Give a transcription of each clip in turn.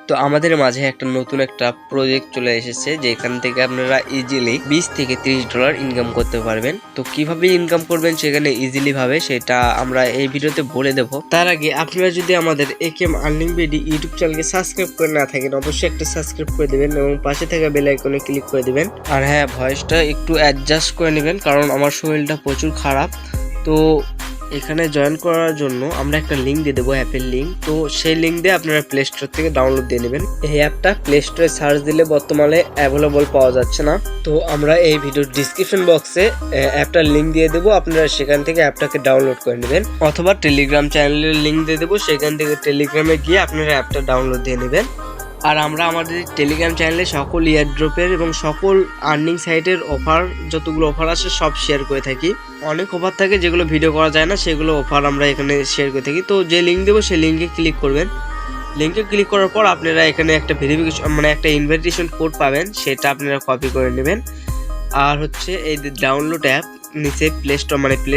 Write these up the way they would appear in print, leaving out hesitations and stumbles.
তো আমাদের মাঝে একটা নতুন একটা প্রজেক্ট চলে এসেছে, যেখান থেকে আপনারা ইজিলি 20 থেকে $30 ইনকাম করতে পারবেন। তো কিভাবে ইনকাম করবেন সেখানে ইজিলি ভাবে সেটা আমরা এই ভিডিওতে বলে দেব। তার আগে আপনারা যদি আমাদের একেএম আর্নিং বিডি ইউটিউব চ্যানেলকে সাবস্ক্রাইব করে না থাকেন, অবশ্যই একটা সাবস্ক্রাইব করে দিবেন এবং পাশে থাকা বেল আইকনে ক্লিক করে দিবেন। আর হ্যাঁ, ভয়েসটা একটু অ্যাডজাস্ট করে নেবেন কারণ আমার শরীরটা প্রচুর খারাপ। তো এখানে জয়েন করার জন্য আমরা একটা লিঙ্ক দিয়ে দেবো, অ্যাপের লিঙ্ক। তো সেই লিঙ্ক দিয়ে আপনারা প্লে স্টোর থেকে ডাউনলোড দিয়ে নেবেন। এই অ্যাপটা প্লে স্টোরে সার্চ দিলে বর্তমানে অ্যাভেলেবল পাওয়া যাচ্ছে না। তো আমরা এই ভিডিওর ডিসক্রিপশন বক্সে অ্যাপটার লিঙ্ক দিয়ে দেবো, আপনারা সেখান থেকে অ্যাপটাকে ডাউনলোড করে নেবেন। অথবা টেলিগ্রাম চ্যানেলের লিঙ্ক দিয়ে দেবো, সেখান থেকে টেলিগ্রামে গিয়ে আপনারা অ্যাপটা ডাউনলোড দিয়ে নেবেন। আর আমরা আমাদের টেলিগ্রাম চ্যানেলে সকল ইয়ারড্রপের এবং সকল আর্নিং সাইটের অফার, যতগুলো অফার আসে সব শেয়ার করে থাকি। অনেক অফার থাকে যেগুলো ভিডিও করা যায় না, সেগুলো অফার আমরা এখানে শেয়ার করে থাকি। তো যে লিঙ্ক দেবো সেই লিঙ্কে ক্লিক করবেন। লিঙ্কে ক্লিক করার পর আপনারা এখানে একটা ভেরিফিকেশন একটা ইনভাইটেশন কোড পাবেন, সেটা আপনারা কপি করে নেবেন। আর হচ্ছে এই ডাউনলোড অ্যাপ নিচে প্লে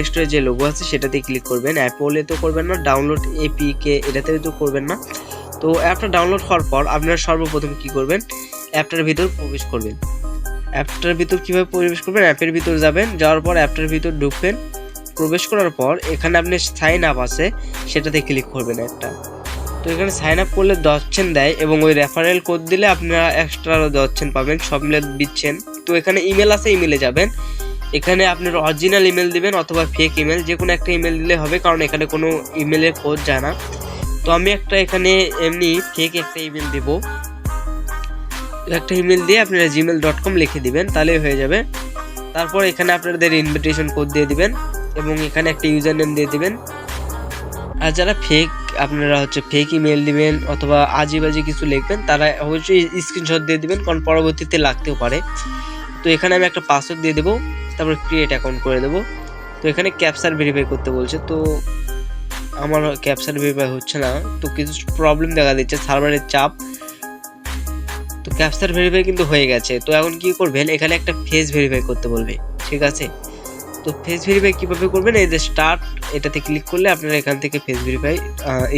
স্টোরে যে লোগো আছে সেটাতে ক্লিক করবেন। অ্যাপ হলে তো করবেন না, ডাউনলোড এপিকে এটাতে তো করবেন না। তো অ্যাপটা ডাউনলোড হওয়ার পর আপনারা সর্বপ্রথম কি করবেন, অ্যাপটার ভিতর প্রবেশ করবেন। অ্যাপটার ভিতর কীভাবে প্রবেশ করবেন, অ্যাপের ভিতর যাবেন, যাওয়ার পর অ্যাপটার ভিতর ঢুকবেন। প্রবেশ করার পর এখানে আপনি সাইন আপ আছে সেটাতে ক্লিক করবেন একটা। তো এখানে সাইন আপ করলে 10 দেয় এবং ওই রেফারেল কোড দিলে আপনারা এক্সট্রা 10 পাবেন, সব মিলে দিচ্ছেন। তো এখানে ইমেল আছে, ইমেলে যাবেন। এখানে আপনার অরিজিনাল ইমেল দিবেন অথবা ফেক ইমেল, যে কোনো একটা ইমেল দিলে হবে কারণ এখানে কোনো ইমেলের কোড যায় না। তো আমি এখানে এমনি ফেক একটা ইমেল দেব। একটা ইমেল দিয়ে আপনারা gmail.com লিখে দিবেন, তাহলেই হয়ে যাবে। তারপর এখানে আপনাদের ইনভিটেশন কোড দিয়ে দিবেন এবং এখানে একটা ইউজার নেম দিয়ে দিবেন। আর যারা আপনারা ফেক ইমেল দিবেন অথবা আজেবাজে কিছু লিখবেন, তারা অবশ্যই স্ক্রিনশট দিয়ে দিবেন কারণ পরবর্তীতে লাগতেও পারে। তো এখানে আমি একটা পাসওয়ার্ড দিয়ে দেবো, তারপর ক্রিয়েট অ্যাকাউন্ট করে দেবো। তো এখানে ক্যাপচার ভেরিফাই করতে বলছে, তো আমার ক্যাপচার ভেরিফাই হচ্ছে না, তো কিছু প্রবলেম দেখা দিচ্ছে, সার্ভারের চাপ। তো ক্যাপচার ভেরিফাই কিন্তু হয়ে গেছে। তো এখন কি করবেন, এখানে একটা ফেস ভেরিফাই করতে বলবে, ঠিক আছে। তো ফেস ভেরিফাই কিভাবে করবেন, এই যে স্টার্ট এটাতে ক্লিক করলে আপনারা এখান থেকে ফেস ভেরিফাই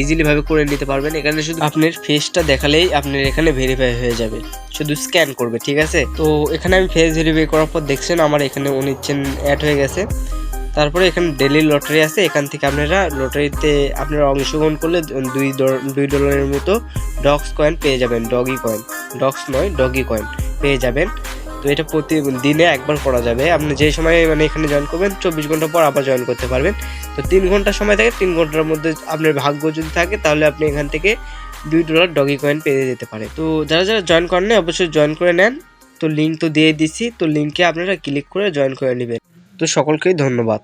ইজিলি ভাবে করে নিতে পারবেন। এখানে শুধু আপনার ফেসটা দেখালেই আপনার এখানে ভেরিফাই হয়ে যাবে, শুধু স্ক্যান করবে, ঠিক আছে। তো এখানে আমি ফেস ভেরিফাই করার পর দেখছেন আমার এখানে 19 অ্যাড হয়ে গেছে। তারপরে এখানে ডেলি লটারি আছে, এখান থেকে আপনারা লটারিতে আপনারা অংশগ্রহণ করলে $2 মতো ডগস কয়েন পেয়ে যাবেন। ডগি কয়েন পেয়ে যাবেন। তো এটা প্রতিদিনে একবার করা যাবে। আপনি যে সময় এখানে জয়েন করবেন 24 ঘন্টা পর আবার জয়েন করতে পারবেন। তো 3 ঘন্টা সময় থাকে, 3 ঘন্টার মধ্যে আপনার ভাগ্য যদি থাকে তাহলে আপনি এখান থেকে $2 ডগি কয়েন পেয়ে যেতে পারে। তো যারা জয়েন করেন না অবশ্যই জয়েন করে নেন। তো লিঙ্ক তো দিয়ে দিচ্ছি, তো লিঙ্কে আপনারা ক্লিক করে জয়েন করে নেবেন। তো সকলকেই ধন্যবাদ।